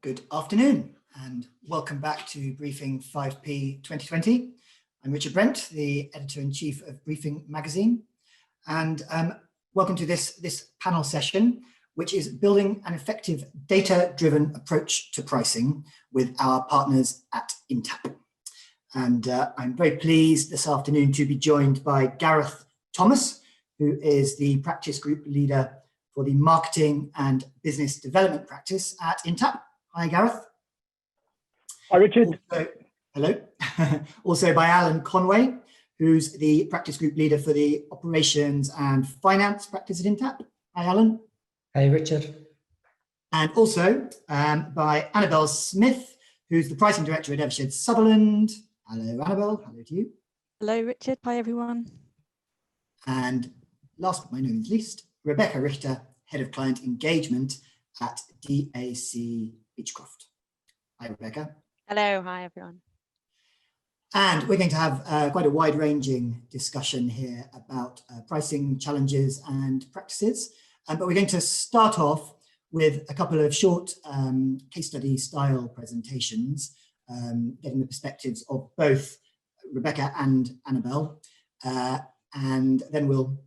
Good afternoon and welcome back to Briefing 5P 2020. I'm Richard Brent, the Editor-in-Chief of Briefing magazine, and welcome to this panel session, which is building an effective data-driven approach to pricing with our partners at Intapp. And I'm very pleased this afternoon to be joined by Gareth Thomas, who is the practice group leader for the marketing and business development practice at Intapp. Hi, Gareth. Hi, Richard. Also, hello. Also by Alan Conway, who's the practice group leader for the operations and finance practice at Intapp. Hi, Alan. Hey, Richard. And also by Annabelle Smith, who's the pricing director at Eversheds Sutherland. Hello, Annabelle. Hello to you. Hello, Richard. Hi, everyone. And last but not least, Rebecca Richter, Head of Client Engagement at DAC Beachcroft. Hi, Rebecca. Hello. Hi, everyone. And we're going to have quite a wide-ranging discussion here about pricing challenges and practices. But we're going to start off with a couple of short case study style presentations, getting the perspectives of both Rebecca and Annabelle. And then we'll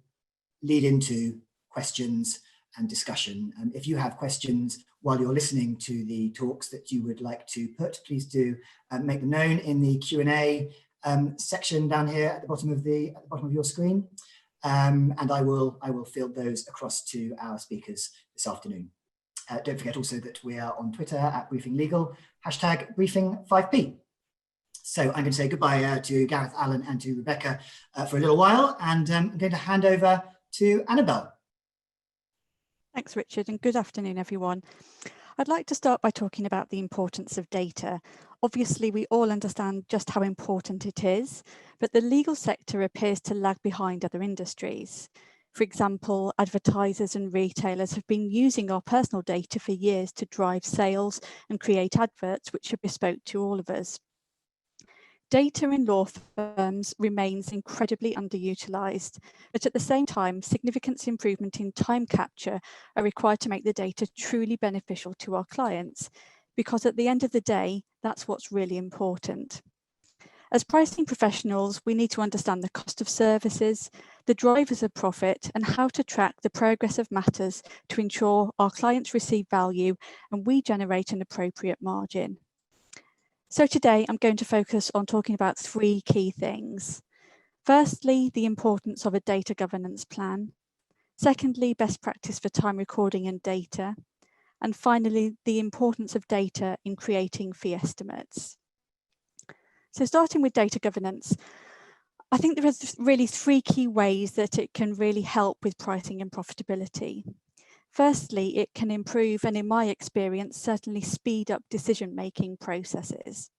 lead into questions and discussion. If you have questions while you're listening to the talks that you would like to put, please do make them known in the Q&A section down here at the bottom of your screen, and I will field those across to our speakers this afternoon. Don't forget also that we are on Twitter at Briefing Legal, hashtag Briefing5P. So I'm going to say goodbye to Gareth, Alan, and to Rebecca for a little while, and I'm going to hand over to Annabelle. Thanks, Richard, and good afternoon, everyone. I'd like to start by talking about the importance of data. Obviously, we all understand just how important it is, but the legal sector appears to lag behind other industries. For example, advertisers and retailers have been using our personal data for years to drive sales and create adverts which are bespoke to all of us. Data in law firms remains incredibly underutilised, but at the same time, significant improvement in time capture are required to make the data truly beneficial to our clients, because at the end of the day, that's what's really important. As pricing professionals, we need to understand the cost of services, the drivers of profit, and how to track the progress of matters to ensure our clients receive value and we generate an appropriate margin. So today I'm going to focus on talking about three key things. Firstly, the importance of a data governance plan. Secondly, best practice for time recording and data. And finally, the importance of data in creating fee estimates. So starting with data governance, I think there are really three key ways that it can really help with pricing and profitability. Firstly, it can improve, and in my experience, certainly speed up decision-making processes.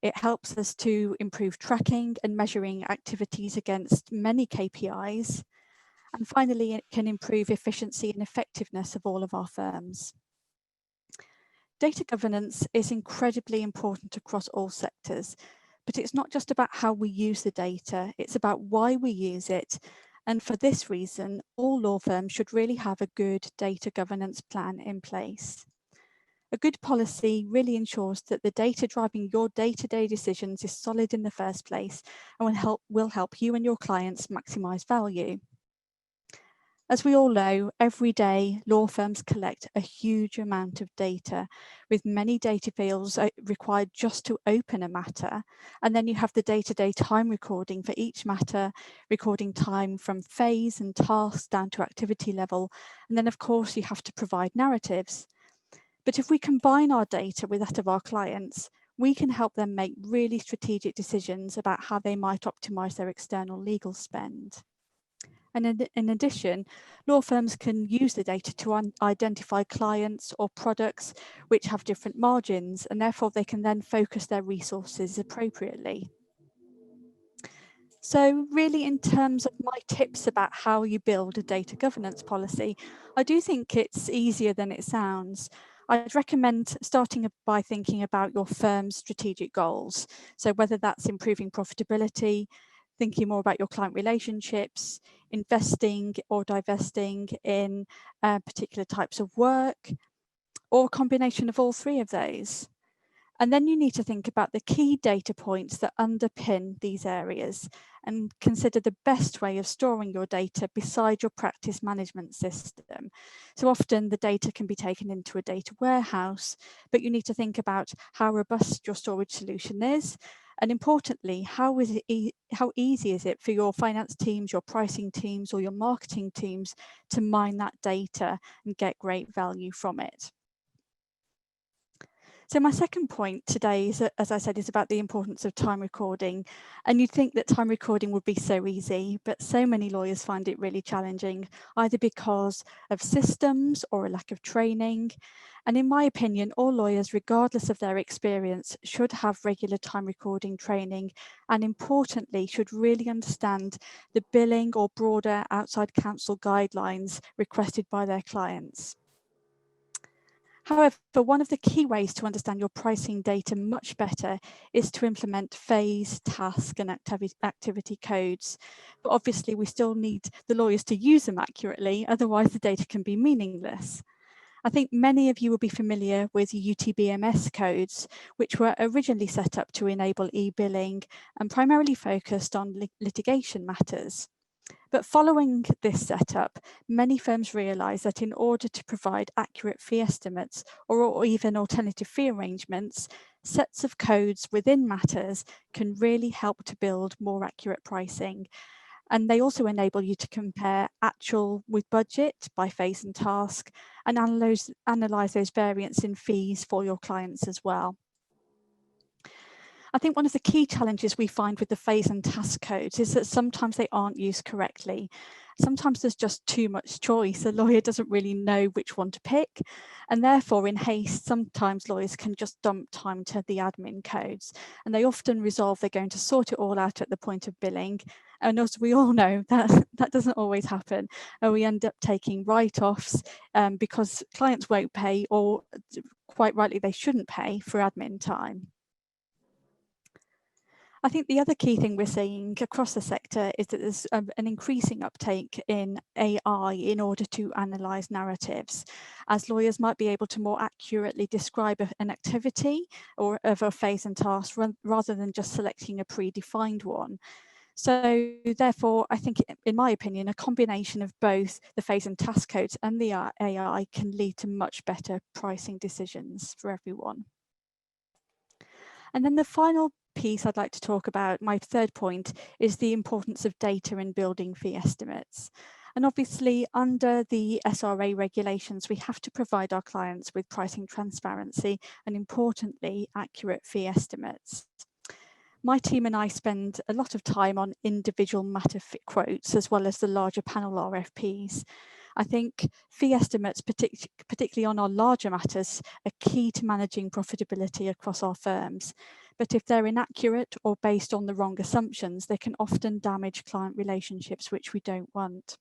It helps us to improve tracking and measuring activities against many KPIs. And finally, it can improve efficiency and effectiveness of all of our firms. Data governance is incredibly important across all sectors, but it's not just about how we use the data, it's about why we use it. And for this reason, all law firms should really have a good data governance plan in place. A good policy really ensures that the data driving your day-to-day decisions is solid in the first place and will help you and your clients maximise value. As we all know, every day law firms collect a huge amount of data, with many data fields required just to open a matter. And then you have the day-to-day time recording for each matter, recording time from phase and tasks down to activity level. And then of course you have to provide narratives. But if we combine our data with that of our clients, we can help them make really strategic decisions about how they might optimise their external legal spend. And in addition, law firms can use the data to identify clients or products which have different margins, and therefore they can then focus their resources appropriately. So really, in terms of my tips about how you build a data governance policy, I do think it's easier than it sounds. I'd recommend starting by thinking about your firm's strategic goals. So whether that's improving profitability, thinking more about your client relationships, investing or divesting in particular types of work, or a combination of all three of those? And then you need to think about the key data points that underpin these areas and consider the best way of storing your data beside your practice management system. So often the data can be taken into a data warehouse, but you need to think about how robust your storage solution is. And importantly, how easy is it for your finance teams, your pricing teams, or your marketing teams to mine that data and get great value from it? So my second point today is, as I said, is about the importance of time recording. And you'd think that time recording would be so easy, but so many lawyers find it really challenging, either because of systems or a lack of training. And in my opinion, all lawyers, regardless of their experience, should have regular time recording training, and importantly, should really understand the billing or broader outside counsel guidelines requested by their clients. However, one of the key ways to understand your pricing data much better is to implement phase, task, and activity codes. But obviously, we still need the lawyers to use them accurately, otherwise the data can be meaningless. I think many of you will be familiar with UTBMS codes, which were originally set up to enable e-billing and primarily focused on litigation matters. But following this setup, many firms realise that in order to provide accurate fee estimates or even alternative fee arrangements, sets of codes within matters can really help to build more accurate pricing. And they also enable you to compare actual with budget by phase and task and analyse those variants in fees for your clients as well. I think one of the key challenges we find with the phase and task codes is that sometimes they aren't used correctly. Sometimes there's just too much choice. A lawyer doesn't really know which one to pick. And therefore, in haste, sometimes lawyers can just dump time to the admin codes. And they often resolve they're going to sort it all out at the point of billing. And as we all know, that doesn't always happen. And we end up taking write-offs because clients won't pay, or quite rightly, they shouldn't pay for admin time. I think the other key thing we're seeing across the sector is that there's an increasing uptake in AI in order to analyse narratives, as lawyers might be able to more accurately describe an activity or of a phase and task rather than just selecting a predefined one. So therefore, I think, in my opinion, a combination of both the phase and task codes and the AI can lead to much better pricing decisions for everyone. And then the final piece I'd like to talk about, my third point, is the importance of data in building fee estimates. And obviously, under the SRA regulations, we have to provide our clients with pricing transparency and, importantly, accurate fee estimates. My team and I spend a lot of time on individual matter quotes as well as the larger panel RFPs. I think fee estimates, particularly on our larger matters, are key to managing profitability across our firms. But if they're inaccurate or based on the wrong assumptions, they can often damage client relationships, which we don't want.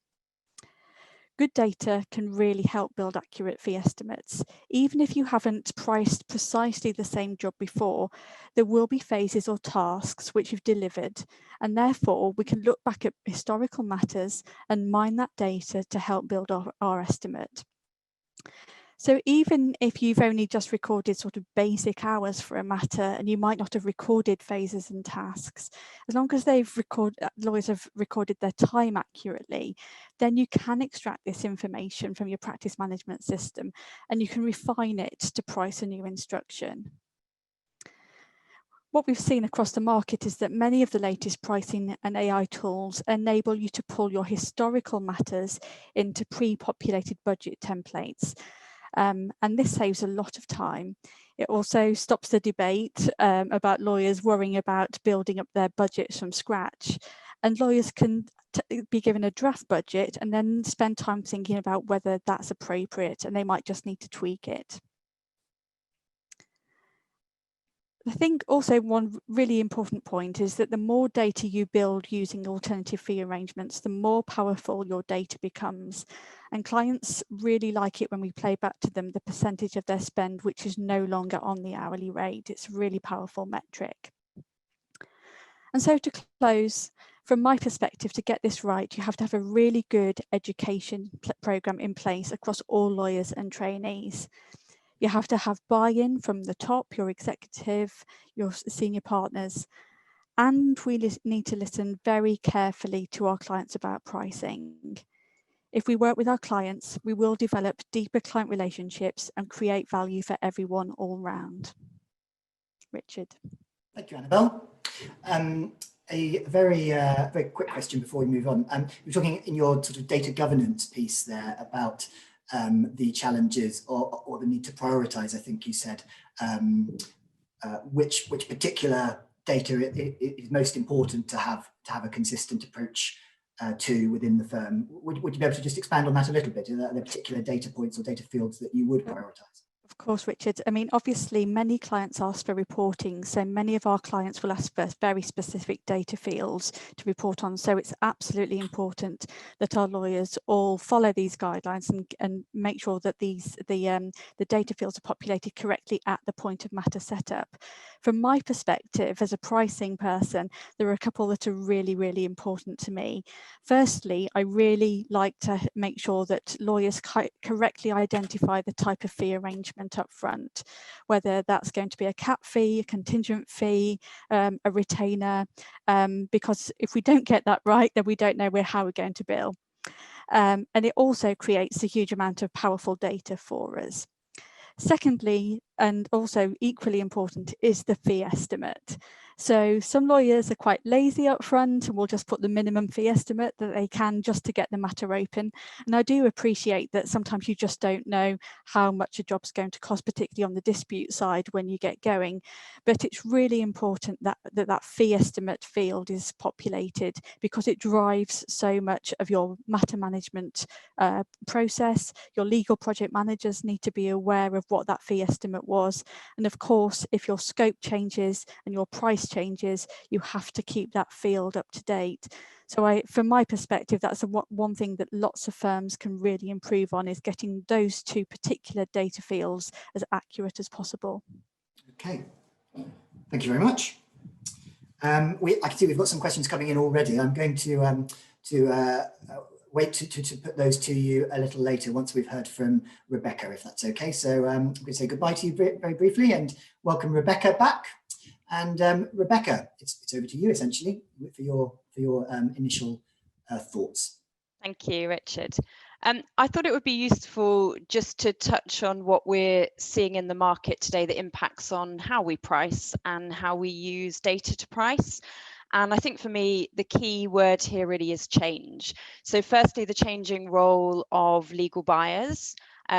Good data can really help build accurate fee estimates. Even if you haven't priced precisely the same job before, there will be phases or tasks which you've delivered, and therefore we can look back at historical matters and mine that data to help build our estimate. So even if you've only just recorded sort of basic hours for a matter and you might not have recorded phases and tasks, as long as lawyers have recorded their time accurately, then you can extract this information from your practice management system and you can refine it to price a new instruction. What we've seen across the market is that many of the latest pricing and AI tools enable you to pull your historical matters into pre-populated budget templates. And this saves a lot of time. It also stops the debate about lawyers worrying about building up their budgets from scratch. And lawyers can be given a draft budget and then spend time thinking about whether that's appropriate, and they might just need to tweak it. I think also one really important point is that the more data you build using alternative fee arrangements, the more powerful your data becomes. And clients really like it when we play back to them the percentage of their spend which is no longer on the hourly rate. It's a really powerful metric. And so to close, from my perspective, to get this right, you have to have a really good education programme in place across all lawyers and trainees. You have to have buy-in from the top, your executive, your senior partners, and we need to listen very carefully to our clients about pricing. If we work with our clients, we will develop deeper client relationships and create value for everyone all round. Richard. Thank you, Annabelle. A very very quick question before we move on. You're talking in your sort of data governance piece there about the challenges or the need to prioritize, I think you said, which particular data is most important to have a consistent approach to within the firm. Would you be able to just expand on that a little bit? Are there particular data points or data fields that you would prioritize? Of course, Richard. I mean, obviously, many clients ask for reporting, so many of our clients will ask for very specific data fields to report on. So it's absolutely important that our lawyers all follow these guidelines and make sure that the data fields are populated correctly at the point of matter setup. From my perspective, as a pricing person, there are a couple that are really, really important to me. Firstly, I really like to make sure that lawyers correctly identify the type of fee arrangement up front, whether that's going to be a cap fee, a contingent fee, a retainer, because if we don't get that right, then we don't know how we're going to bill. And it also creates a huge amount of powerful data for us. Secondly, and also equally important, is the fee estimate. So some lawyers are quite lazy up front and will just put the minimum fee estimate that they can just to get the matter open. And I do appreciate that sometimes you just don't know how much a job's going to cost, particularly on the dispute side when you get going. But it's really important that that fee estimate field is populated, because it drives so much of your matter management process. Your legal project managers need to be aware of what that fee estimate was. And of course, if your scope changes and your price changes, you have to keep that field up to date. So from my perspective, that's one thing that lots of firms can really improve on, is getting those two particular data fields as accurate as possible. Okay, thank you very much. I can see we've got some questions coming in already. I'm going to wait to put those to you a little later once we've heard from Rebecca, if that's okay. So I'm going to say goodbye to you very briefly and welcome Rebecca back. And Rebecca, it's over to you essentially for your initial thoughts. Thank you, Richard. I thought it would be useful just to touch on what we're seeing in the market today that impacts on how we price and how we use data to price. And I think for me, the key word here really is change. So firstly, the changing role of legal buyers.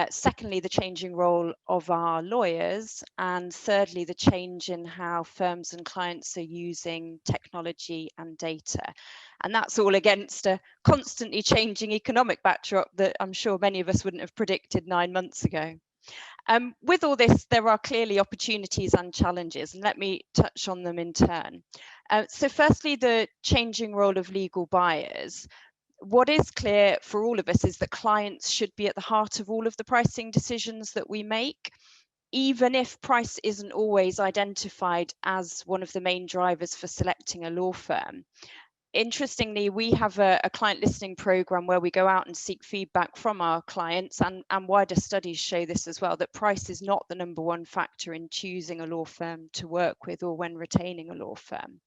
Secondly, the changing role of our lawyers. And thirdly, the change in how firms and clients are using technology and data. And that's all against a constantly changing economic backdrop that I'm sure many of us wouldn't have predicted 9 months ago. With all this, there are clearly opportunities and challenges, and let me touch on them in turn. So firstly, the changing role of legal buyers. What is clear for all of us is that clients should be at the heart of all of the pricing decisions that we make, even if price isn't always identified as one of the main drivers for selecting a law firm. Interestingly, we have a client listening program where we go out and seek feedback from our clients, and wider studies show this as well, that price is not the #1 factor in choosing a law firm to work with or when retaining a law firm.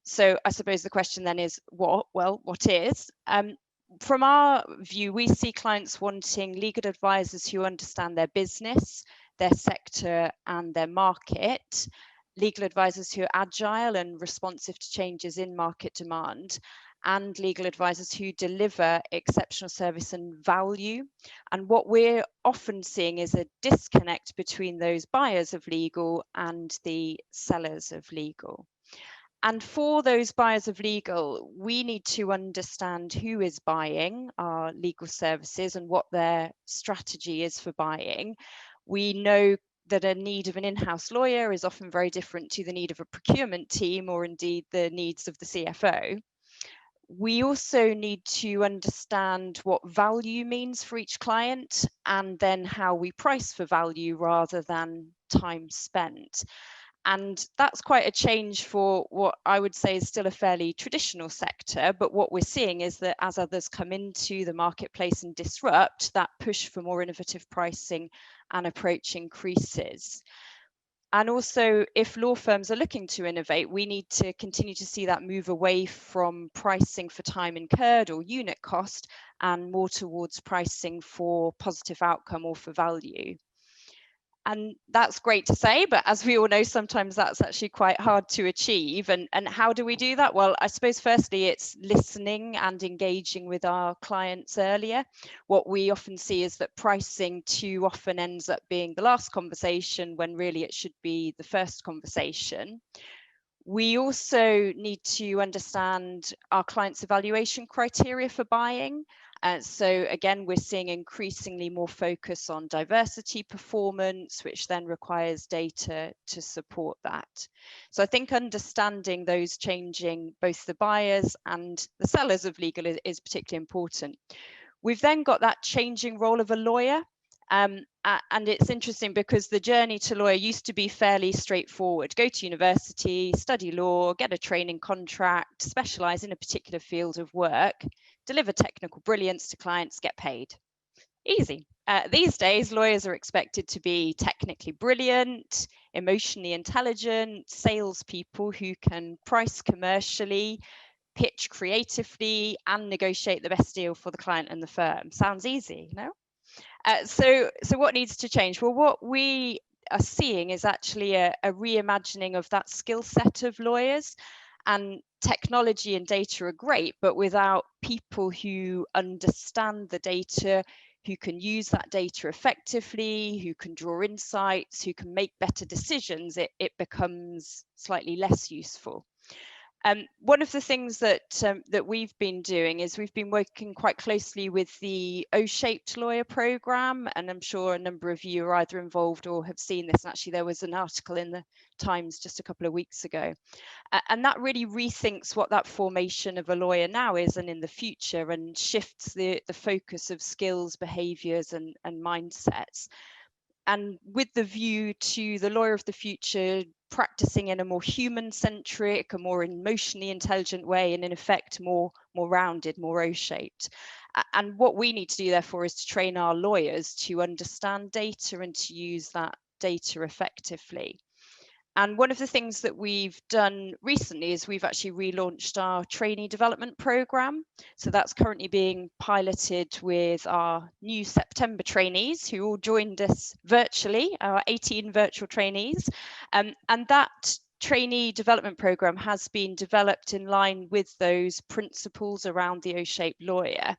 So I suppose the question then is what? Well, what is? From our view, we see clients wanting legal advisors who understand their business, their sector and their market, legal advisors who are agile and responsive to changes in market demand, and legal advisors who deliver exceptional service and value. And what we're often seeing is a disconnect between those buyers of legal and the sellers of legal. And for those buyers of legal, we need to understand who is buying our legal services and what their strategy is for buying. We know that a need of an in-house lawyer is often very different to the need of a procurement team, or indeed the needs of the CFO. We also need to understand what value means for each client, and then how we price for value rather than time spent. And that's quite a change for what I would say is still a fairly traditional sector. But what we're seeing is that as others come into the marketplace and disrupt, that push for more innovative pricing and approach increases. And also, if law firms are looking to innovate, we need to continue to see that move away from pricing for time incurred or unit cost and more towards pricing for positive outcome or for value. And that's great to say, but as we all know, sometimes that's actually quite hard to achieve. And how do we do that? Well, I suppose firstly, it's listening and engaging with our clients earlier. What we often see is that pricing too often ends up being the last conversation when really it should be the first conversation. We also need to understand our clients' evaluation criteria for buying. So again, we're seeing increasingly more focus on diversity performance, which then requires data to support that. So I think understanding those changing both the buyers and the sellers of legal is particularly important. We've then got that changing role of a lawyer. And it's interesting because the journey to lawyer used to be fairly straightforward. Go to university, study law, get a training contract, specialize in a particular field of work, deliver technical brilliance to clients, get paid. Easy. These days, lawyers are expected to be technically brilliant, emotionally intelligent, salespeople who can price commercially, pitch creatively, and negotiate the best deal for the client and the firm. Sounds easy, no? So what needs to change? Well, what we are seeing is actually a reimagining of that skill set of lawyers. And technology and data are great, but without people who understand the data, who can use that data effectively, who can draw insights, who can make better decisions, it becomes slightly less useful. One of the things that we've been doing is we've been working quite closely with the O-shaped lawyer program, and I'm sure a number of you are either involved or have seen this. And actually, there was an article in the Times just a couple of weeks ago, and that really rethinks what that formation of a lawyer now is and in the future, and shifts the focus of skills, behaviours, and mindsets. And with the view to the lawyer of the future practicing in a more human-centric, a more emotionally intelligent way, and in effect more rounded, more O-shaped. And what we need to do, therefore, is to train our lawyers to understand data and to use that data effectively. And one of the things that we've done recently is we've actually relaunched our trainee development programme. So that's currently being piloted with our new September trainees who all joined us virtually, our 18 virtual trainees. And that trainee development programme has been developed in line with those principles around the O-shaped lawyer.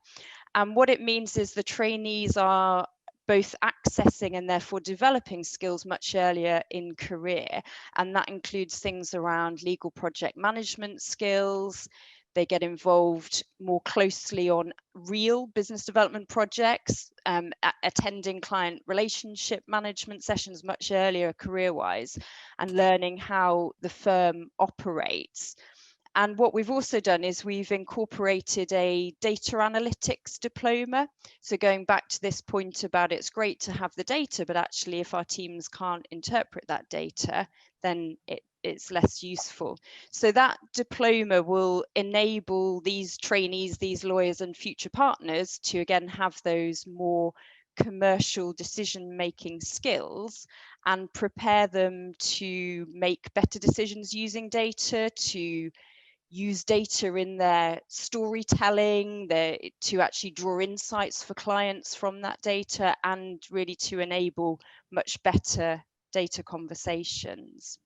And what it means is the trainees are both accessing and therefore developing skills much earlier in career. And that includes things around legal project management skills. They get involved more closely on real business development projects, attending client relationship management sessions much earlier career-wise, and learning how the firm operates. And what we've also done is we've incorporated a data analytics diploma. So going back to this point about it's great to have the data, but actually if our teams can't interpret that data, then it's less useful. So that diploma will enable these trainees, these lawyers and future partners to again have those more commercial decision-making skills and prepare them to make better decisions using data, to use data in their storytelling, to actually draw insights for clients from that data, and really to enable much better data conversations.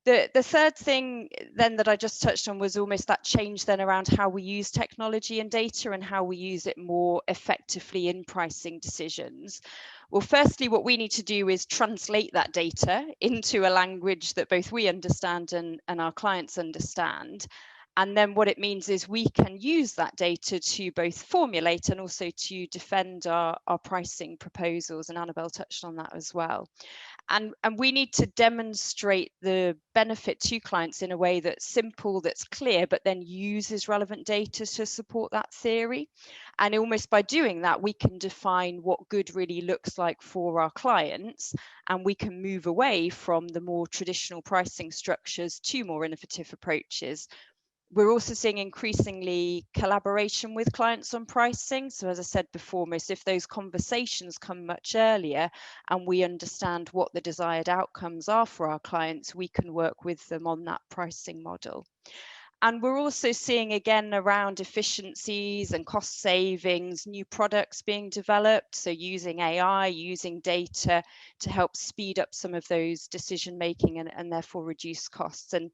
The third thing then that I just touched on was almost that change then around how we use technology and data and how we use it more effectively in pricing decisions. Well, firstly, what we need to do is translate that data into a language that both we understand and our clients understand. And then what it means is we can use that data to both formulate and also to defend our pricing proposals. And Annabelle touched on that as well. And we need to demonstrate the benefit to clients in a way that's simple, that's clear, but then uses relevant data to support that theory. And almost by doing that, we can define what good really looks like for our clients, and we can move away from the more traditional pricing structures to more innovative approaches. We're also seeing increasingly collaboration with clients on pricing. So as I said before, most if those conversations come much earlier and we understand what the desired outcomes are for our clients, we can work with them on that pricing model. And we're also seeing again around efficiencies and cost savings, new products being developed. So using AI, using data to help speed up some of those decision making and therefore reduce costs. And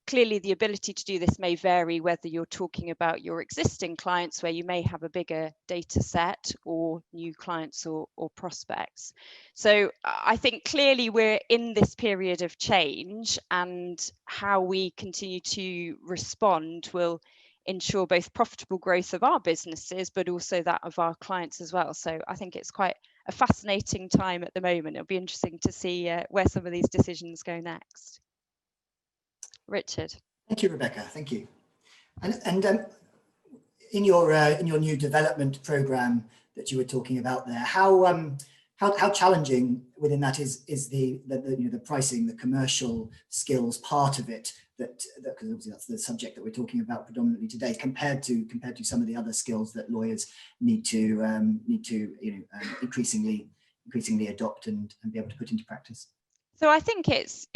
clearly, the ability to do this may vary whether you're talking about your existing clients where you may have a bigger data set or new clients or prospects. So I think clearly we're in this period of change, and how we continue to respond will ensure both profitable growth of our businesses, but also that of our clients as well. So I think it's quite a fascinating time at the moment. It'll be interesting to see where some of these decisions go next. Richard. Thank you, Rebecca. Thank you. And in your new development program that you were talking about there, how challenging within that is the pricing, the commercial skills part of it, because obviously that's the subject that we're talking about predominantly today, compared to some of the other skills that lawyers need to increasingly adopt and be able to put into practice. So I think it's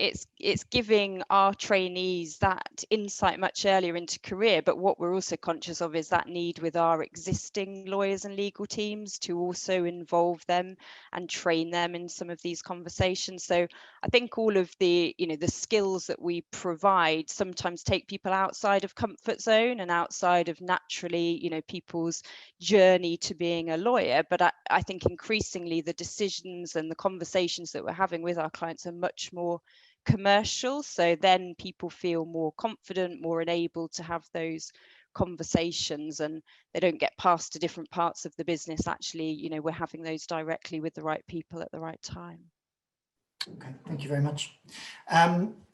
giving our trainees that insight much earlier into career, but what we're also conscious of is that need with our existing lawyers and legal teams to also involve them and train them in some of these conversations. So I think all of the the skills that we provide sometimes take people outside of comfort zone and outside of naturally people's journey to being a lawyer. But I think increasingly the decisions and the conversations that we're having with our clients are much more commercial, so then people feel more confident, more enabled to have those conversations, and they don't get passed to different parts of the business. Actually, we're having those directly with the right people at the right time. Okay, thank you very much.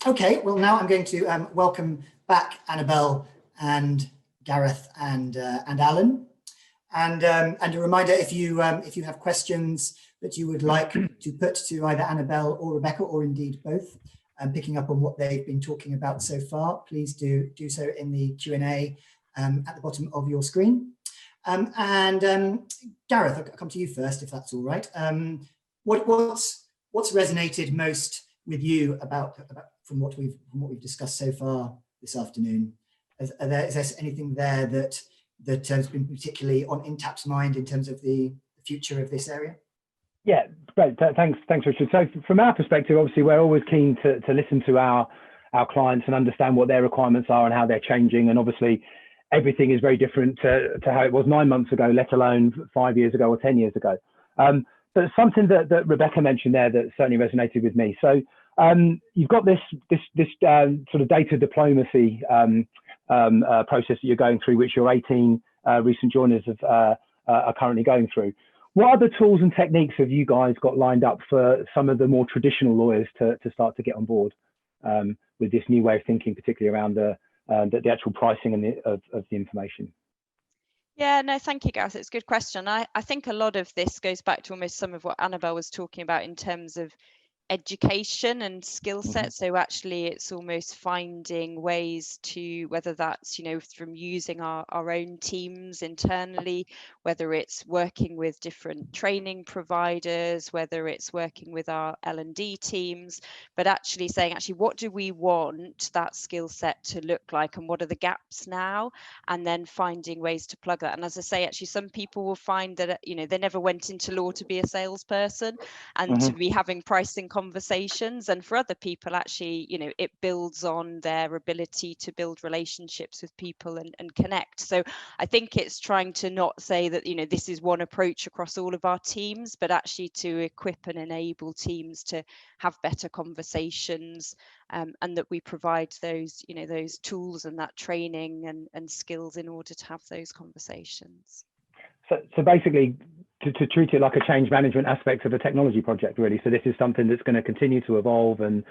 Okay, well, now I'm going to welcome back Annabelle and Gareth and Alan. And a reminder, if you have questions that you would like to put to either Annabelle or Rebecca, or indeed both, picking up on what they've been talking about so far, please do so in the Q&A at the bottom of your screen. Gareth, I'll come to you first, if that's all right. What's resonated most with you about from what we've discussed so far this afternoon? Is there anything there that has been particularly on Intapp's mind in terms of the future of this area? Yeah, great. Thanks, Richard. So from our perspective, obviously, we're always keen to listen to our clients and understand what their requirements are and how they're changing. And obviously, everything is very different to how it was 9 months ago, let alone 5 years ago or 10 years ago. But something that Rebecca mentioned there that certainly resonated with me. So you've got this sort of data diplomacy process that you're going through, which your 18 recent joiners are currently going through. What other tools and techniques have you guys got lined up for some of the more traditional lawyers to start to get on board with this new way of thinking, particularly around the actual pricing and of the information? Yeah, no, thank you, Gareth. It's a good question. I think a lot of this goes back to almost some of what Annabelle was talking about in terms of education and skill set. So actually it's almost finding ways to, whether that's from using our own teams internally, whether it's working with different training providers, whether it's working with our L&D teams, but actually saying what do we want that skill set to look like, and what are the gaps now, and then finding ways to plug that. And as I say, actually some people will find that they never went into law to be a salesperson and to be having pricing conversations conversations, and for other people actually, you know, it builds on their ability to build relationships with people and connect. So I think it's trying to not say that, you know, this is one approach across all of our teams, but actually to equip and enable teams to have better conversations, and that we provide those, you know, those tools and that training and skills in order to have those conversations. So basically, to treat it like a change management aspect of a technology project, really. So this is something that's going to continue to evolve, and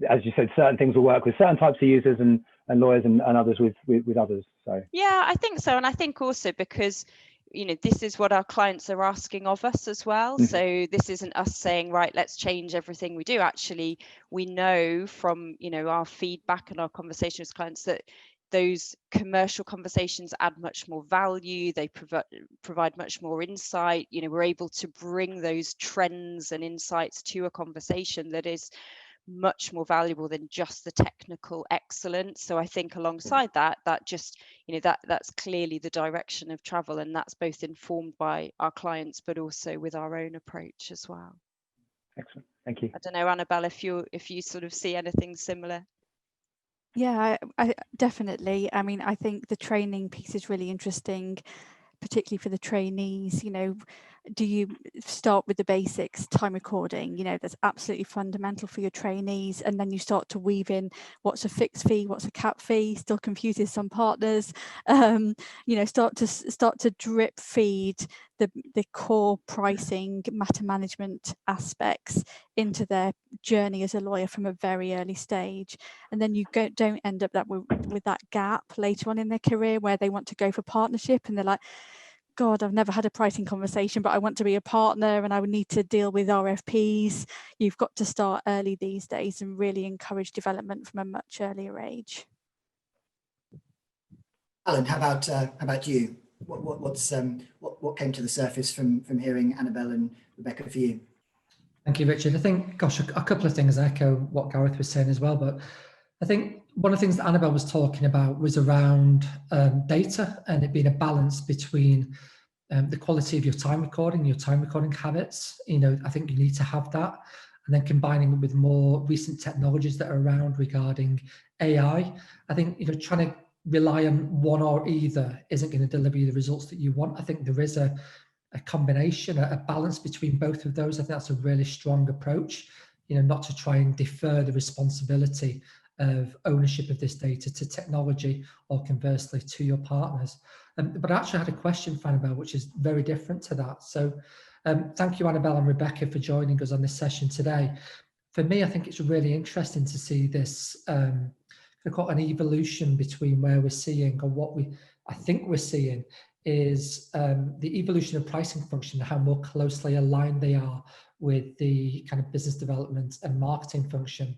as you said, certain things will work with certain types of users and lawyers, and others with others. So yeah, I think so. And I think also because, you know, this is what our clients are asking of us as well. Mm-hmm. So this isn't us saying, right, let's change everything we do. Actually, we know from, you know, our feedback and our conversations with clients that those commercial conversations add much more value. They provide much more insight. You know, we're able to bring those trends and insights to a conversation that is much more valuable than just the technical excellence. So I think alongside that just, you know, that's clearly the direction of travel, and that's both informed by our clients but also with our own approach as well. Excellent, thank you. I don't know, Annabelle, if you sort of see anything similar. Yeah, I definitely. I mean, I think the training piece is really interesting, particularly for the trainees. You know, do you start with the basics, time recording? You know, that's absolutely fundamental for your trainees, and then you start to weave in what's a fixed fee, what's a cap fee. Still confuses some partners. You know, start to drip feed the core pricing, matter management aspects into their journey as a lawyer from a very early stage, and then you don't end up with that gap later on in their career where they want to go for partnership and they're like, God, I've never had a pricing conversation, but I want to be a partner and I would need to deal with RFPs. You've got to start early these days and really encourage development from a much earlier age. Alan, how about you? What came to the surface from hearing Annabelle and Rebecca for you? Thank you, Richard. I think, gosh, a couple of things echo what Gareth was saying as well, but I think one of the things that Annabelle was talking about was around data and it being a balance between the quality of your time recording habits. You know, I think you need to have that, and then combining it with more recent technologies that are around regarding AI. I think, you know, trying to rely on one or either isn't going to deliver you the results that you want. I think there is a combination, a balance between both of those. I think that's a really strong approach, you know, not to try and defer the responsibility of ownership of this data to technology or conversely to your partners. But I actually had a question for Annabelle, which is very different to that. So thank you, Annabelle and Rebecca, for joining us on this session today. For me, I think it's really interesting to see this an evolution between where we're seeing, or I think we're seeing is the evolution of pricing function, how more closely aligned they are with the kind of business development and marketing function.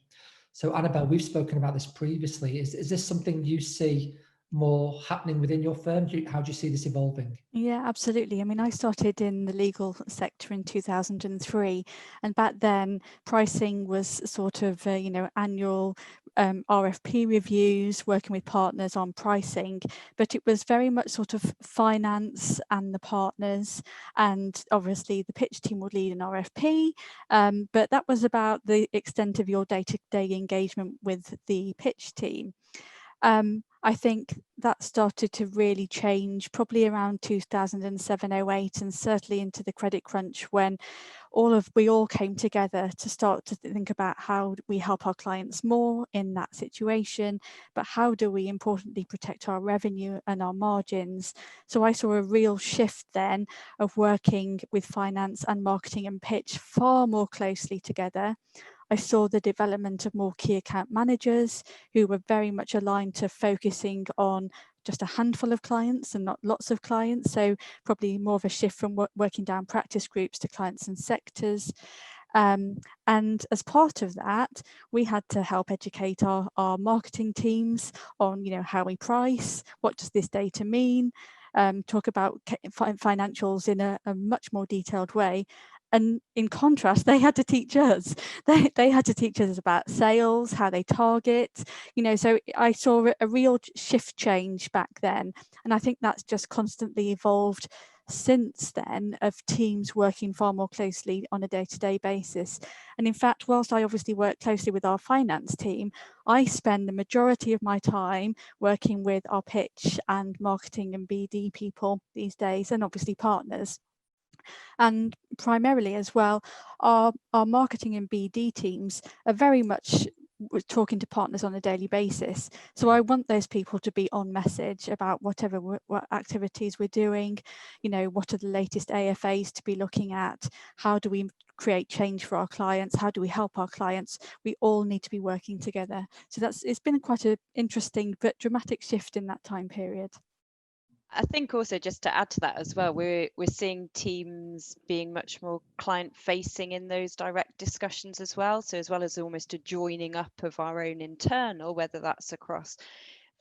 So Annabelle, we've spoken about this previously. Is this something you see more happening within your firm? How do you see this evolving? Yeah, absolutely. I mean, I started in the legal sector in 2003, and back then pricing was sort of, you know, annual RFP reviews, working with partners on pricing, but it was very much sort of finance and the partners, and obviously the pitch team would lead an RFP, but that was about the extent of your day-to-day engagement with the pitch team. I think that started to really change probably around 2007-08, and certainly into the credit crunch, when we all came together to start to think about how we help our clients more in that situation, but how do we importantly protect our revenue and our margins. So I saw a real shift then of working with finance and marketing and pitch far more closely together. I saw the development of more key account managers who were very much aligned to focusing on just a handful of clients and not lots of clients. So probably more of a shift from working down practice groups to clients and sectors. And as part of that, we had to help educate our marketing teams on, you know, how we price, what does this data mean, talk about financials in a much more detailed way. And in contrast, they had to teach us. They had to teach us about sales, how they target, you know, so I saw a real shift change back then. And I think that's just constantly evolved since then of teams working far more closely on a day-to-day basis. And in fact, whilst I obviously work closely with our finance team, I spend the majority of my time working with our pitch and marketing and BD people these days, and obviously partners. And primarily as well, our marketing and BD teams are very much talking to partners on a daily basis. So I want those people to be on message about what activities we're doing, what are the latest AFAs to be looking at, how do we create change for our clients, how do we help our clients. We all need to be working together. So it's been quite an interesting but dramatic shift in that time period. I think also, just to add to that as well, we're seeing teams being much more client facing in those direct discussions as well. So as well as almost a joining up of our own internal, whether that's across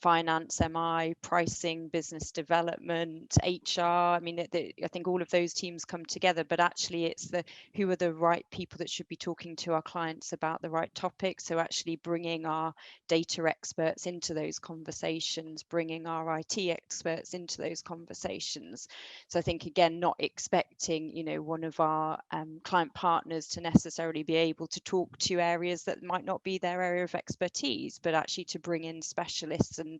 finance, MI, pricing, business development, HR. I mean, I think all of those teams come together, but actually it's who are the right people that should be talking to our clients about the right topics. So actually bringing our data experts into those conversations, bringing our IT experts into those conversations. So I think, again, not expecting, one of our client partners to necessarily be able to talk to areas that might not be their area of expertise, but actually to bring in specialists. And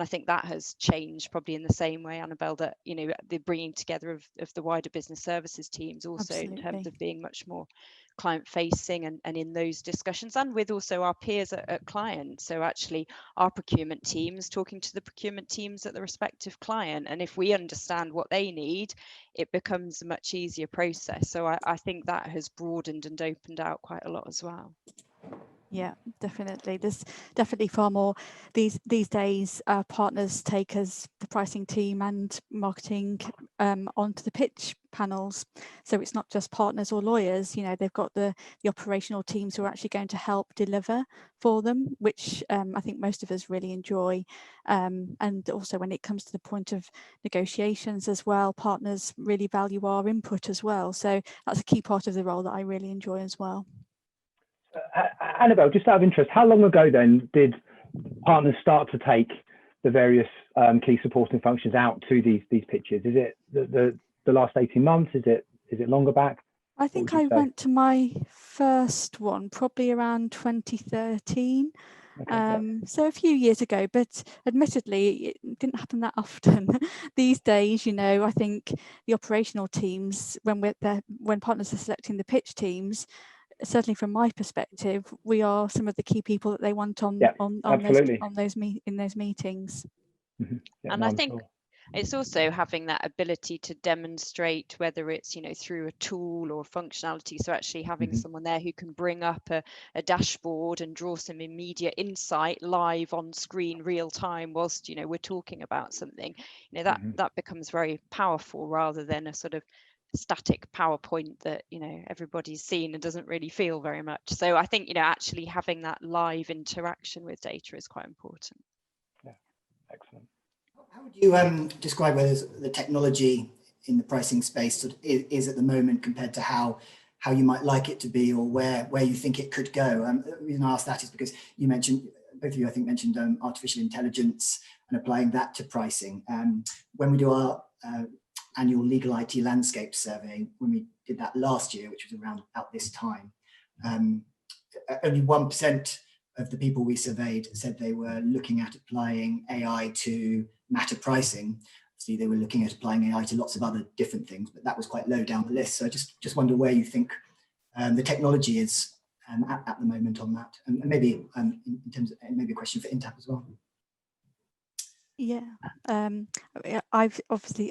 I think that has changed probably in the same way, Annabelle, that, the bringing together of the wider business services teams also. Absolutely. In terms of being much more client facing and in those discussions, and with also our peers at clients. So actually our procurement teams talking to the procurement teams at the respective client. And if we understand what they need, it becomes a much easier process. So I think that has broadened and opened out quite a lot as well. Yeah, definitely. There's definitely far more these days. Partners take us, the pricing team and marketing, onto the pitch panels. So it's not just partners or lawyers. They've got the operational teams who are actually going to help deliver for them, which I think most of us really enjoy. And also when it comes to the point of negotiations as well, partners really value our input as well. So that's a key part of the role that I really enjoy as well. Annabelle, just out of interest, how long ago then did partners start to take the various key supporting functions out to these pitches? Is it the last 18 months? Is it longer back? I think I went to my first one probably around 2013. Okay, so a few years ago, but admittedly it didn't happen that often. These days, I think the operational teams, when partners are selecting the pitch teams, certainly from my perspective, we are some of the key people that they want in those meetings. Mm-hmm. Yeah, and I think it's also having that ability to demonstrate, whether it's through a tool or functionality. So actually having someone there who can bring up a dashboard and draw some immediate insight live on screen, real time, whilst we're talking about something. That becomes very powerful, rather than a sort of static PowerPoint that everybody's seen and doesn't really feel very much. So I think actually having that live interaction with data is quite important. Yeah, excellent. How would you describe whether the technology in the pricing space sort of is at the moment compared to how you might like it to be, or where you think it could go? The reason I ask that is because you mentioned, both of you I think mentioned artificial intelligence and applying that to pricing. When we do our annual legal IT landscape survey, when we did that last year, which was around about this time, only 1% of the people we surveyed said they were looking at applying AI to matter pricing. Obviously, they were looking at applying AI to lots of other different things, but that was quite low down the list. So I just wonder where you think the technology is at the moment on that, and maybe in terms of maybe a question for Intapp as well. Yeah, I've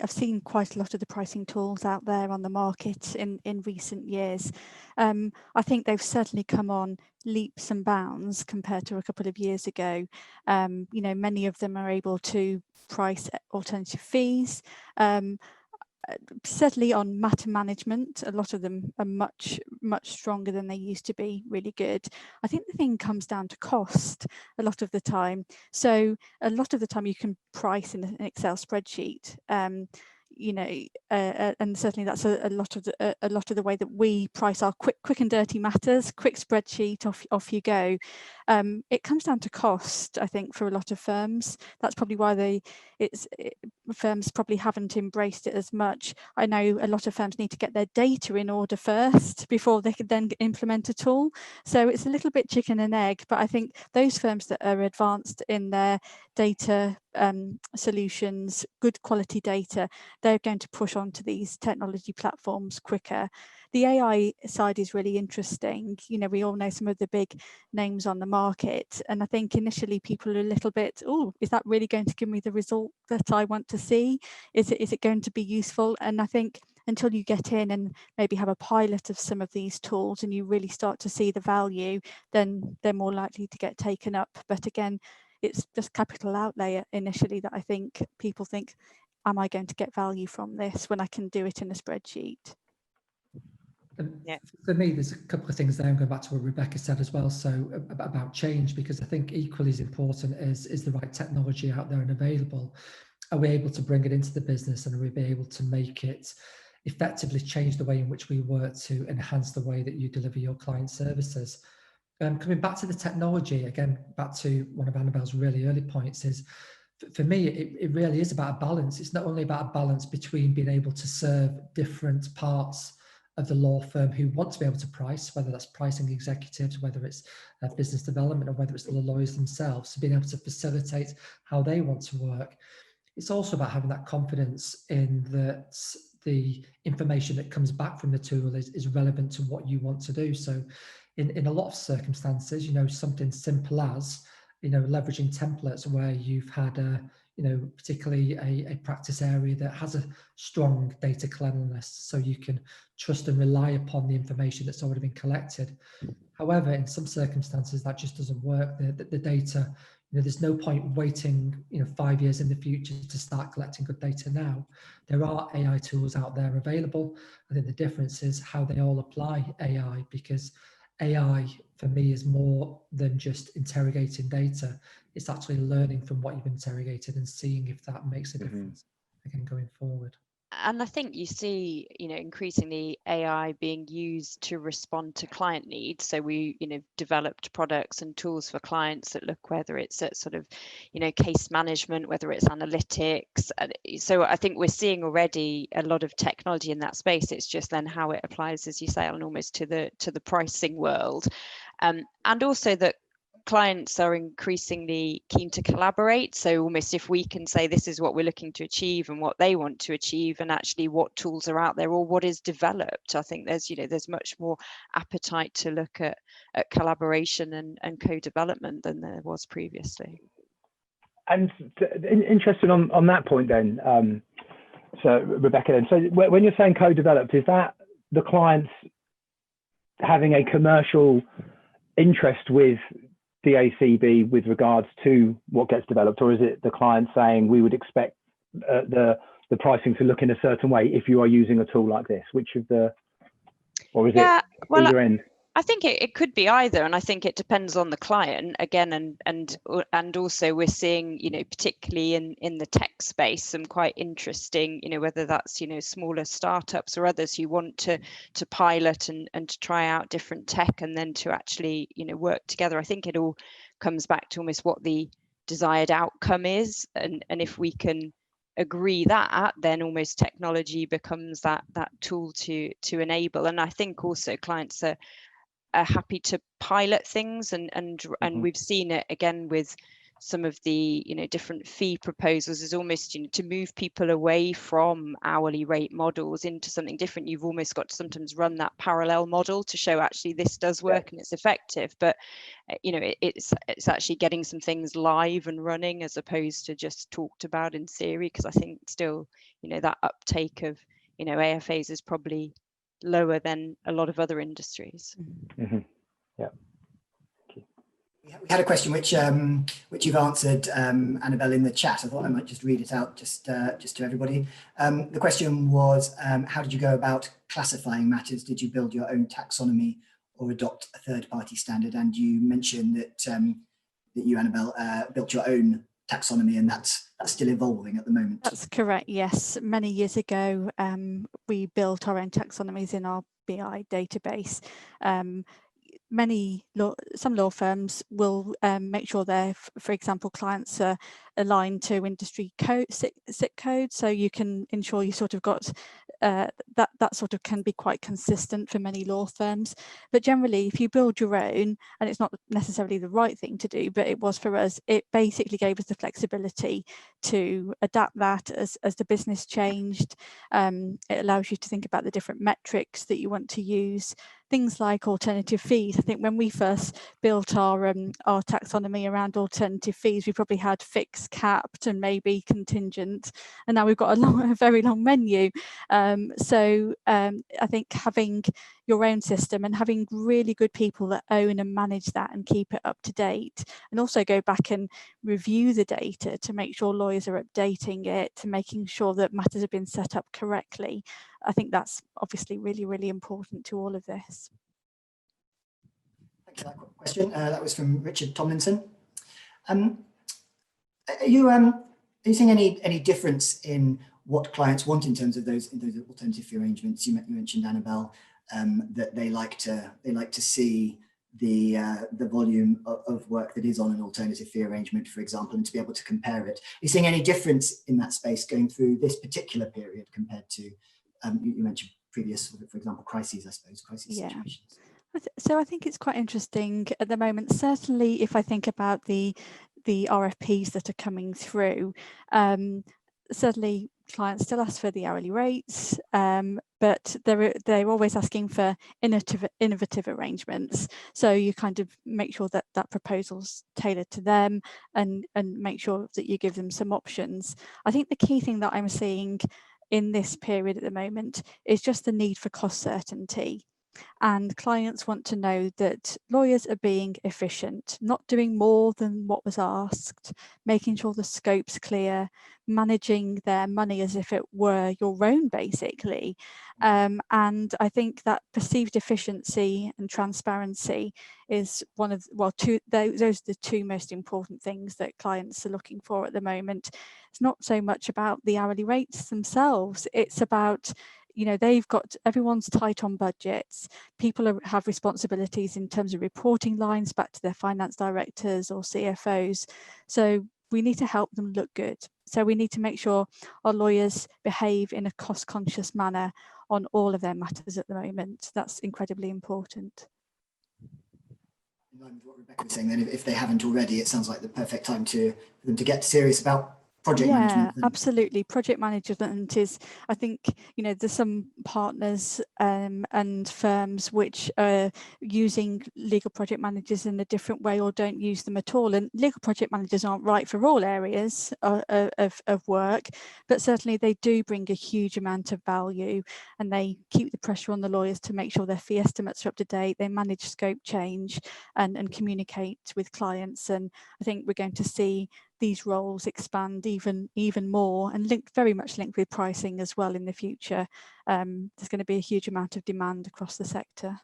seen quite a lot of the pricing tools out there on the market in recent years. I think they've certainly come on leaps and bounds compared to a couple of years ago. Many of them are able to price alternative fees. Certainly on matter management, a lot of them are much stronger than they used to be, really good. I think the thing comes down to cost a lot of the time. So a lot of the time you can price in an Excel spreadsheet, and certainly that's a lot of the way that we price our quick and dirty matters. Quick spreadsheet, off you go. It comes down to cost, I think, for a lot of firms. That's probably why firms probably haven't embraced it as much. I know a lot of firms need to get their data in order first before they can then implement a tool. So it's a little bit chicken and egg, but I think those firms that are advanced in their data solutions, good quality data, they're going to push onto these technology platforms quicker. The AI side is really interesting. You know, we all know some of the big names on the market, and I think initially people are a little bit, oh, is that really going to give me the result that I want to see? Is it going to be useful? And I think until you get in and maybe have a pilot of some of these tools and you really start to see the value, then they're more likely to get taken up. But again, it's just capital outlay initially that I think people think, am I going to get value from this when I can do it in a spreadsheet? Yeah. For me, there's a couple of things there. I'm going back to what Rebecca said as well. So about change, because I think equally as important is the right technology out there and available. Are we able to bring it into the business, and are we able to make it effectively change the way in which we work to enhance the way that you deliver your client services? Coming back to the technology, again, back to one of Annabelle's really early points is, for me, it really is about a balance. It's not only about a balance between being able to serve different parts of the law firm who want to be able to price, whether that's pricing executives, whether it's business development, or whether it's the lawyers themselves, so being able to facilitate how they want to work. It's also about having that confidence in that the information that comes back from the tool is relevant to what you want to do. So in a lot of circumstances, you know, something simple as, you know, leveraging templates where you've had particularly a practice area that has a strong data cleanliness, so you can trust and rely upon the information that's already been collected. However, in some circumstances that just doesn't work. The data, you know, there's no point waiting, 5 years in the future to start collecting good data now. There are AI tools out there available. I think the difference is how they all apply AI, because AI for me is more than just interrogating data. It's actually learning from what you've interrogated and seeing if that makes a difference again going forward. And I think you see, increasingly AI being used to respond to client needs. So we, developed products and tools for clients that look, whether it's at sort of, case management, whether it's analytics. So I think we're seeing already a lot of technology in that space. It's just then how it applies, as you say, Alan, almost to the pricing world. And also that clients are increasingly keen to collaborate. So almost if we can say this is what we're looking to achieve and what they want to achieve, and actually what tools are out there or what is developed, I think there's much more appetite to look at collaboration and co-development than there was previously. And interested on that point then, so Rebecca, then, so when you're saying co-developed, is that the clients having a commercial interest with DACB with regards to what gets developed, or is it the client saying we would expect the pricing to look in a certain way if you are using a tool like this? Which of the, or is it either end? I think it could be either, and I think it depends on the client again, and also we're seeing, particularly in the tech space, some quite interesting, whether that's smaller startups or others who want to pilot and to try out different tech and then to actually work together. I think it all comes back to almost what the desired outcome is, and if we can agree that, then almost technology becomes that tool to enable. And I think also clients are happy to pilot things, and we've seen it again with some of the different fee proposals, is almost to move people away from hourly rate models into something different. You've almost got to sometimes run that parallel model to show actually this does work and it's effective, but it's actually getting some things live and running as opposed to just talked about in theory, because I think still that uptake of AFAs is probably lower than a lot of other industries. Yeah. We had a question which you've answered, Annabelle, in the chat. I thought I might just read it out just to everybody. The question was, how did you go about classifying matters? Did you build your own taxonomy or adopt a third-party standard? And you mentioned that you, Annabelle, built your own taxonomy, and that's still evolving at the moment. That's correct, yes. Many years ago, we built our own taxonomies in our BI database. Some law firms will make sure their, for example, clients are aligned to industry code, SIC code, so you can ensure you sort of got that sort of can be quite consistent for many law firms. But generally, if you build your own, and it's not necessarily the right thing to do, but it was for us, it basically gave us the flexibility to adapt that as the business changed. It allows you to think about the different metrics that you want to use. Things like alternative fees. I think when we first built our taxonomy around alternative fees, we probably had fixed, capped, and maybe contingent, and now we've got a very long menu. So I think having your own system and having really good people that own and manage that and keep it up to date, and also go back and review the data to make sure lawyers are updating it, to making sure that matters have been set up correctly. I think that's obviously really, really important to all of this. Thanks for that question. That was from Richard Tomlinson. Are you seeing any difference in what clients want in terms of those alternative fee arrangements? You mentioned, Annabelle, that they like to see the volume of work that is on an alternative fee arrangement, for example, and to be able to compare it. Are you seeing any difference in that space going through this particular period compared to, you mentioned previous, for example, crises, I suppose, crisis situations? So I think it's quite interesting at the moment. Certainly, if I think about the RFPs that are coming through, certainly clients still ask for the hourly rates, but they're always asking for innovative arrangements. So you kind of make sure that that proposal's tailored to them, and make sure that you give them some options. I think the key thing that I'm seeing in this period at the moment is just the need for cost certainty. And clients want to know that lawyers are being efficient, not doing more than what was asked, making sure the scope's clear, managing their money as if it were your own, basically. And I think that perceived efficiency and transparency is one of, those are the two most important things that clients are looking for at the moment. It's not so much about the hourly rates themselves, it's about, you know, everyone's tight on budgets. People have responsibilities in terms of reporting lines back to their finance directors or CFOs. So we need to help them look good. So we need to make sure our lawyers behave in a cost-conscious manner on all of their matters at the moment. That's incredibly important. In line with what Rebecca was saying, then, if they haven't already, it sounds like the perfect time for them to get serious about project management. Yeah, absolutely. Project management is, I think, you know, there's some partners and firms which are using legal project managers in a different way or don't use them at all. And legal project managers aren't right for all areas of work, but certainly they do bring a huge amount of value, and they keep the pressure on the lawyers to make sure their fee estimates are up to date. They manage scope change and communicate with clients. And I think we're going to see these roles expand even more, and very much linked with pricing as well in the future. There's going to be a huge amount of demand across the sector.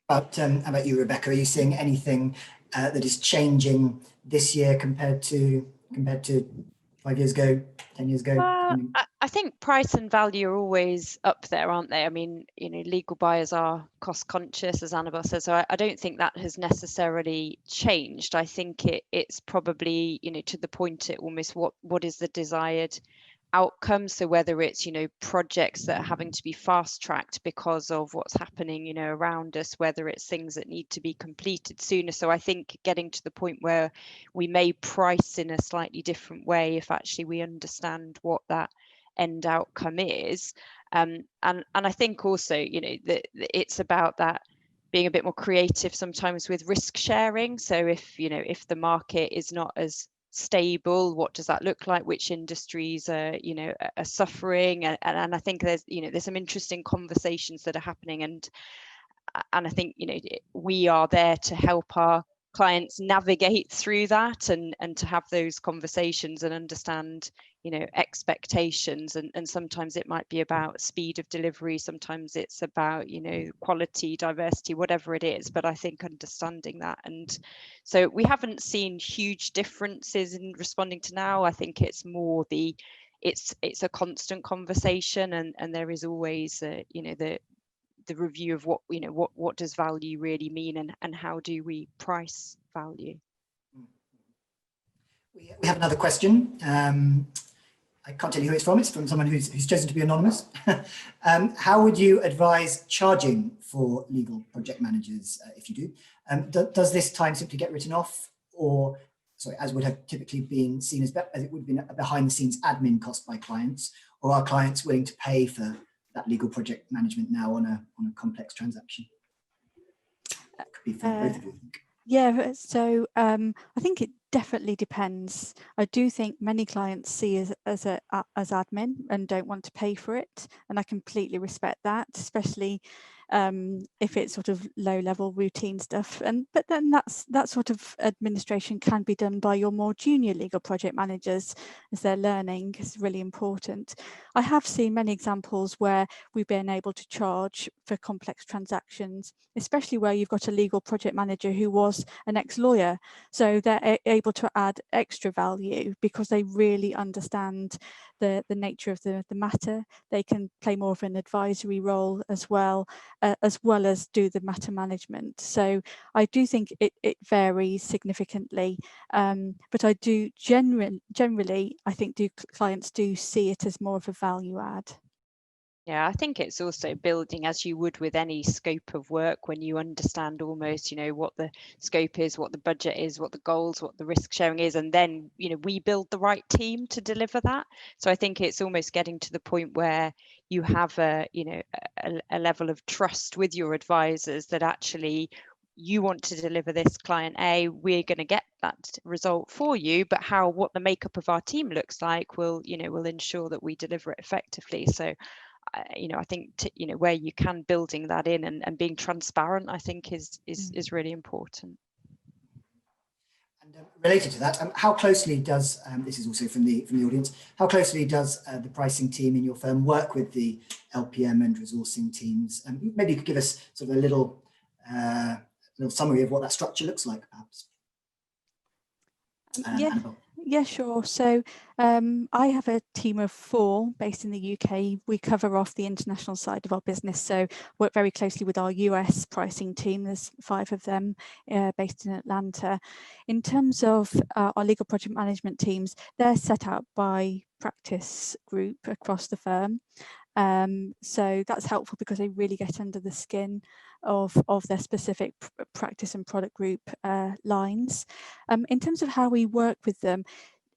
How about you, Rebecca? Are you seeing anything that is changing this year compared to 5 years ago, 10 years ago? I think price and value are always up there, aren't they? I mean, you know, legal buyers are cost conscious, as Annabelle says, so I don't think that has necessarily changed. I think it's probably, you know, to the point, it almost what is the desired outcome. So whether it's, you know, projects that are having to be fast tracked because of what's happening, you know, around us, whether it's things that need to be completed sooner. So I think getting to the point where we may price in a slightly different way if actually we understand what that end outcome is. And I think also, you know, that it's about that being a bit more creative sometimes with risk sharing. So if, you know, if the market is not as stable, what does that look like? Which industries are, you know, are suffering? And I think there's, you know, there's some interesting conversations that are happening, and I think, you know, we are there to help our clients navigate through that and to have those conversations and understand, you know, expectations, and sometimes it might be about speed of delivery, sometimes it's about, you know, quality, diversity, whatever it is, but I think understanding that. And so we haven't seen huge differences in responding to now. I think it's more it's a constant conversation, and there is always you know, the review of what, you know, what does value really mean, and how do we price value. We have another question. I can't tell you who it's from. It's from someone who's chosen to be anonymous. How would you advise charging for legal project managers if you do? Does this time simply get written off, or sorry, as would have typically been seen as it would have been a behind the scenes admin cost by clients, or are clients willing to pay for that legal project management now on a complex transaction? That could be for both of you, I think. Yeah, so I think it definitely depends. I do think many clients see as admin and don't want to pay for it, and I completely respect that, especially if it's sort of low-level routine stuff. But then that sort of administration can be done by your more junior legal project managers as they're learning. It's really important. I have seen many examples where we've been able to charge for complex transactions, especially where you've got a legal project manager who was an ex-lawyer, so they're able to add extra value because they really understand the nature of the matter. They can play more of an advisory role as well as do the matter management. So I do think it varies significantly, but I do generally I think clients do see it as more of a value add. Yeah, I think it's also building, as you would with any scope of work, when you understand almost, what the scope is, what the budget is, what the goals, what the risk sharing is, and then, we build the right team to deliver that. So I think it's almost getting to the point where you have a level of trust with your advisors that actually you want to deliver this client A, we're going to get that result for you, but what the makeup of our team looks like will ensure that we deliver it effectively. So I think where you can, building that in and being transparent, I think is really important. And related to that, how closely does this is also from the audience? How closely does the pricing team in your firm work with the LPM and resourcing teams? Maybe you could give us sort of a little summary of what that structure looks like, perhaps. Annabelle. Yeah, sure. So I have a team of 4 based in the UK. We cover off the international side of our business, so work very closely with our US pricing team. There's 5 of them based in Atlanta. In terms of our legal project management teams, they're set out by practice group across the firm. So that's helpful because they really get under the skin of their specific practice and product group lines. In terms of how we work with them,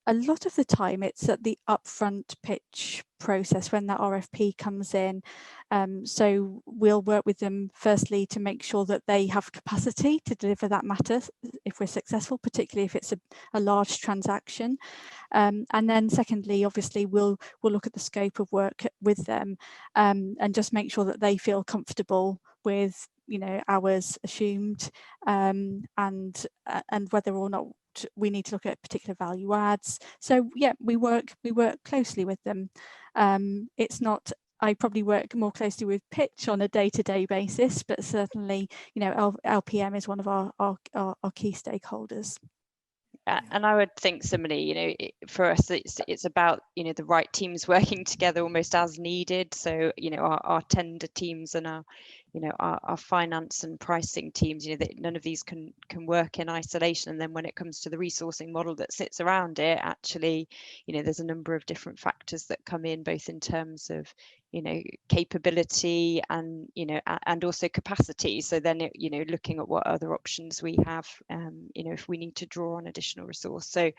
a lot of the time it's at the upfront pitch process when that RFP comes in. So we'll work with them firstly to make sure that they have capacity to deliver that matter if we're successful, particularly if it's a large transaction. And then secondly, obviously, we'll look at the scope of work with them and just make sure that they feel comfortable with hours assumed and whether or not we need to look at particular value adds. So yeah, we work closely with them. It's not, I probably work more closely with pitch on a day-to-day basis, but certainly LPM is one of our key stakeholders. And I would think similarly, for us, it's about the right teams working together almost as needed. So our tender teams and our finance and pricing teams, none of these can work in isolation. And then when it comes to the resourcing model that sits around it, actually, there's a number of different factors that come in, both in terms of capability and and also capacity. So then looking at what other options we have, if we need to draw on additional resource. So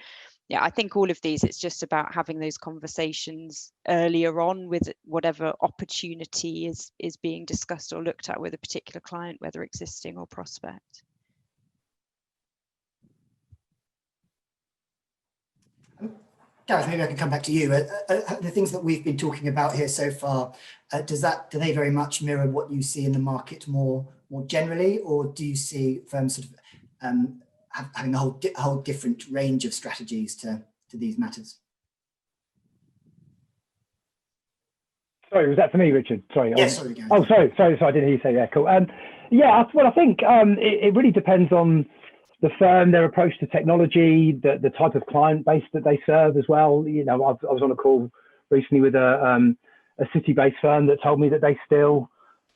yeah, I think all of these, it's just about having those conversations earlier on with whatever opportunity is being discussed or looked at with a particular client, whether existing or prospect. Gareth, maybe I can come back to you. The things that we've been talking about here so far, do they very much mirror what you see in the market more generally, or do you see firms sort of having a whole different range of strategies to these matters? Sorry, was that for me, Richard? Sorry. Yes, sorry, Gareth. Oh, sorry, I didn't hear you say that. Cool. Yeah, well, I think it really depends on the firm, their approach to technology, the type of client base that they serve as well. I was on a call recently with a city-based firm that told me that they still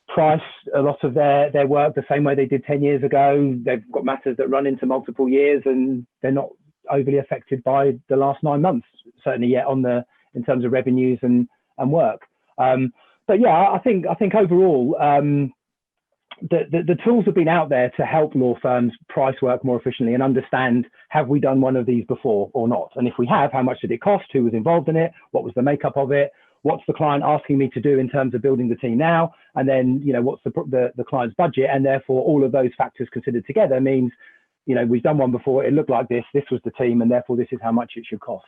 price a lot of their work the same way they did 10 years ago. They've got matters that run into multiple years, and they're not overly affected by the last 9 months, certainly yet in terms of revenues and work. But yeah, I think overall, the tools have been out there to help law firms price work more efficiently and understand, have we done one of these before or not? And if we have, how much did it cost? Who was involved in it? What was the makeup of it? What's the client asking me to do in terms of building the team now? And then, what's the client's budget? And therefore, all of those factors considered together means, we've done one before, it looked like this was the team, and therefore this is how much it should cost.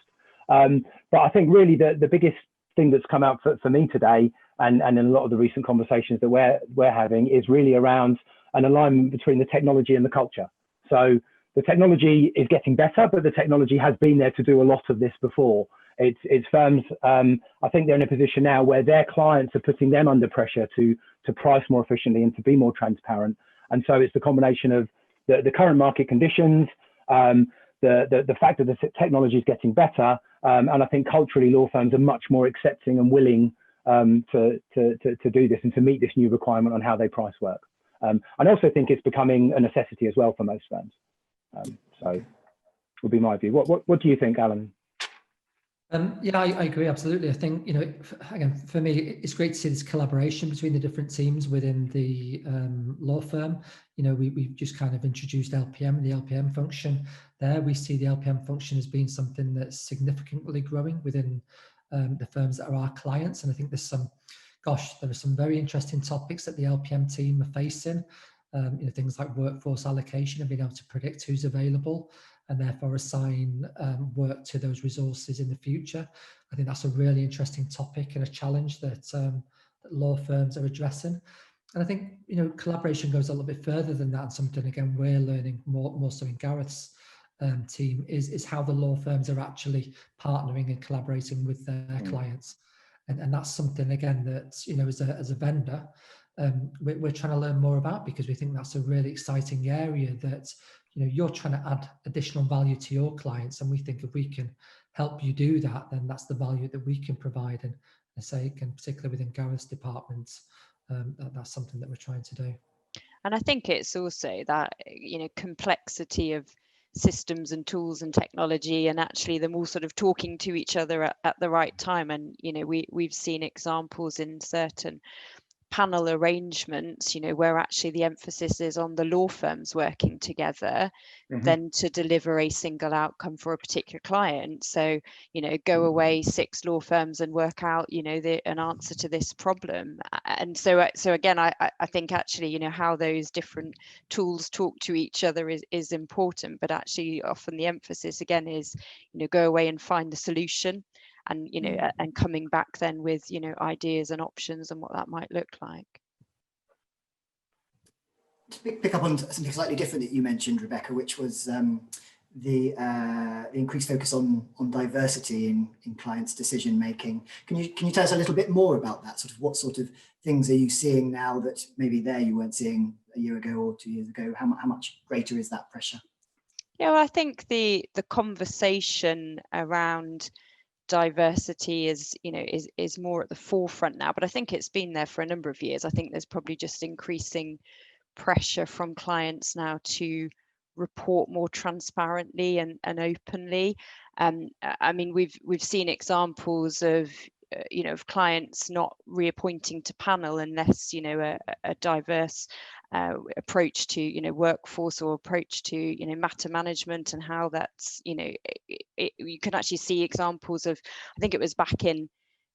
But I think really the biggest thing that's come out for me today, and in a lot of the recent conversations that we're having, is really around an alignment between the technology and the culture. So the technology is getting better, but the technology has been there to do a lot of this before. It's firms, I think they're in a position now where their clients are putting them under pressure to price more efficiently and to be more transparent. And so it's the combination of the current market conditions, the fact that the technology is getting better, and I think culturally law firms are much more accepting and willing to do this and to meet this new requirement on how they price work. I also think it's becoming a necessity as well for most firms. So would be my view. What do you think, Alan? Yeah, I agree, absolutely. I think, again, for me, it's great to see this collaboration between the different teams within the law firm. We've just kind of introduced LPM, the LPM function there. We see the LPM function as being something that's significantly growing within the firms that are our clients. And I think there are some very interesting topics that the LPM team are facing. Things like workforce allocation and being able to predict who's available and therefore assign work to those resources in the future. I think that's a really interesting topic and a challenge that law firms are addressing. And I think, collaboration goes a little bit further than that. And something, again, we're learning more so in Gareth's team is how the law firms are actually partnering and collaborating with their clients. And that's something, again, that, as a vendor, we're trying to learn more about, because we think that's a really exciting area that, you're trying to add additional value to your clients. And we think if we can help you do that, then that's the value that we can provide. And I say, again, particularly within Gareth's departments, that's something that we're trying to do. And I think it's also that, complexity of systems and tools and technology, and actually them all sort of talking to each other at the right time. And, we've seen examples in certain panel arrangements, where actually the emphasis is on the law firms working together then to deliver a single outcome for a particular client. So, go away 6 law firms and work out, an answer to this problem. And so again, I think actually, how those different tools talk to each other is important, but actually often the emphasis again is, go away and find the solution. And and coming back then with ideas and options and what that might look like. To pick up on something slightly different that you mentioned, Rebecca, which was the increased focus on diversity in clients' decision making. Can you tell us a little bit more about that? Sort of what sort of things are you seeing now that maybe you weren't seeing a year ago or 2 years ago? How much greater is that pressure? Yeah, well, I think the conversation around diversity is more at the forefront now, but I think it's been there for a number of years. I think there's probably just increasing pressure from clients now to report more transparently and openly. I mean, we've seen examples of of clients not reappointing to panel unless a diverse approach to workforce or approach to matter management, and how that's you can actually see examples of, I think it was back in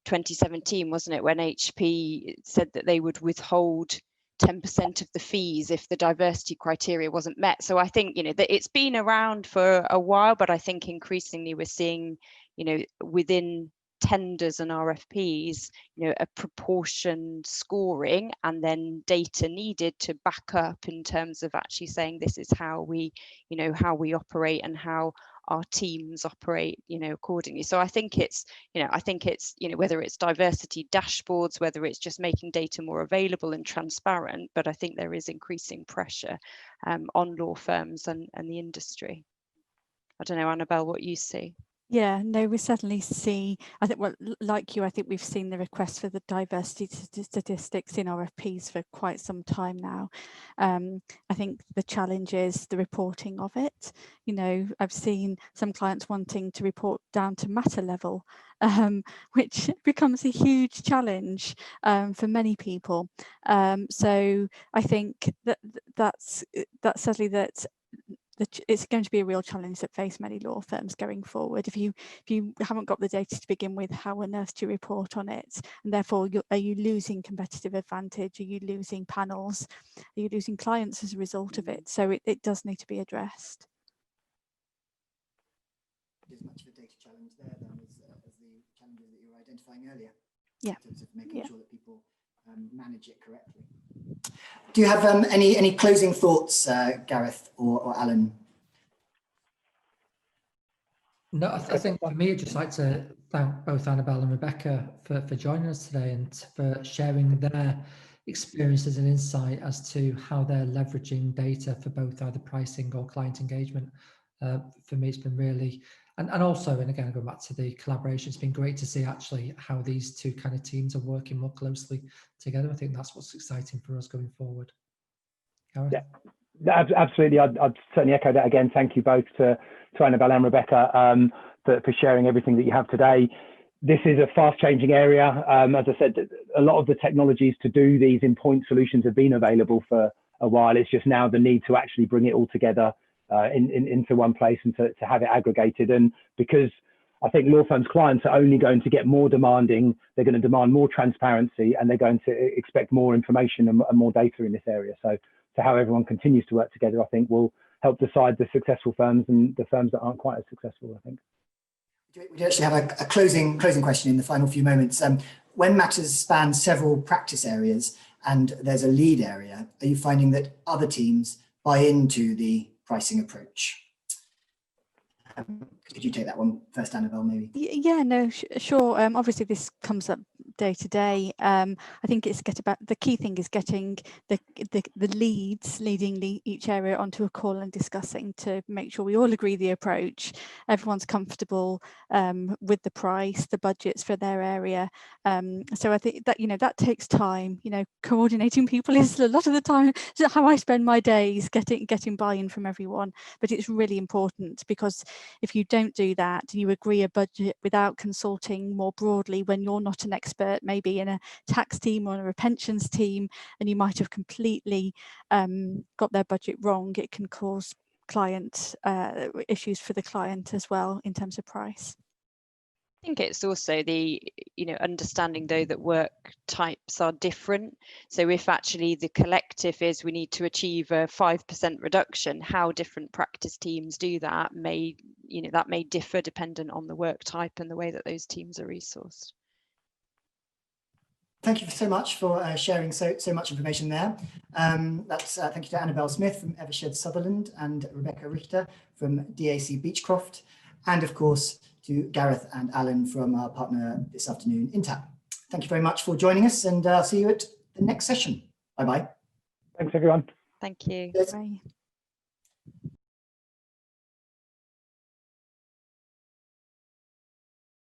2017, wasn't it, when HP said that they would withhold 10% of the fees if the diversity criteria wasn't met. So I think that it's been around for a while, but I think increasingly we're seeing within tenders and RFPs, a proportion scoring and then data needed to back up in terms of actually saying this is how we, how we operate and how our teams operate, accordingly. So I think it's, whether it's diversity dashboards, whether it's just making data more available and transparent, but I think there is increasing pressure on law firms and the industry. I don't know, Annabelle, what you see. Yeah, no, we certainly see, I think, well, like you, I think we've seen the request for the diversity statistics in RFPs for quite some time now. I think the challenge is the reporting of it. You know, I've seen some clients wanting to report down to matter level, which becomes a huge challenge for many people. So I think that's certainly that. It's going to be a real challenge that face many law firms going forward. If you haven't got the data to begin with, how on earth do you report on it? And therefore, are you losing competitive advantage? Are you losing panels? Are you losing clients as a result of it? So it does need to be addressed. As much of a data challenge there then as the challenges that you were identifying earlier. Yeah. In terms of making sure that people manage it correctly. Do you have any closing thoughts, Gareth or Alan? No, I think for me, I'd just like to thank both Annabelle and Rebecca for joining us today and for sharing their experiences and insight as to how they're leveraging data for both either pricing or client engagement. For me, it's been really, and also, and again, going back to the collaboration, it's been great to see actually how these two kind of teams are working more closely together. I think that's what's exciting for us going forward. Gareth? Yeah, absolutely. I'd certainly echo that again. Thank you both to Annabelle and Rebecca for sharing everything that you have today. This is a fast-changing area. As I said, a lot of the technologies to do these in-point solutions have been available for a while. It's just now the need to actually bring it all together into one place and to have it aggregated. And because I think law firms' clients are only going to get more demanding, they're going to demand more transparency, and they're going to expect more information and more data in this area. So how everyone continues to work together, I think, will help decide the successful firms and the firms that aren't quite as successful, I think. We do actually have a closing question in the final few moments. When matters span several practice areas and there's a lead area, are you finding that other teams buy into the pricing approach? Could you take that one first, Annabelle, maybe? Yeah, no, sure. Obviously, this comes up day to day. I think it's the key thing is getting the leads leading each area onto a call and discussing to make sure we all agree the approach. Everyone's comfortable with the price, the budgets for their area. So I think that that takes time. Coordinating people is a lot of the time how I spend my days, getting buy-in from everyone. But it's really important, because if you don't do that, you agree a budget without consulting more broadly when you're not an expert, maybe in a tax team or a pensions team, and you might have completely got their budget wrong. It can cause client issues for the client as well in terms of price. I think it's also the understanding though that work types are different. So if actually the collective is we need to achieve a 5% reduction, how different practice teams do that may differ dependent on the work type and the way that those teams are resourced. Thank you so much for sharing so much information there. Thank you to Annabelle Smith from Eversheds Sutherland and Rebecca Richter from DAC Beachcroft, and of course to Gareth and Alan from our partner this afternoon, Intapp. Thank you very much for joining us, and I'll see you at the next session. Bye-bye. Thanks, everyone. Thank you. Cheers. Bye.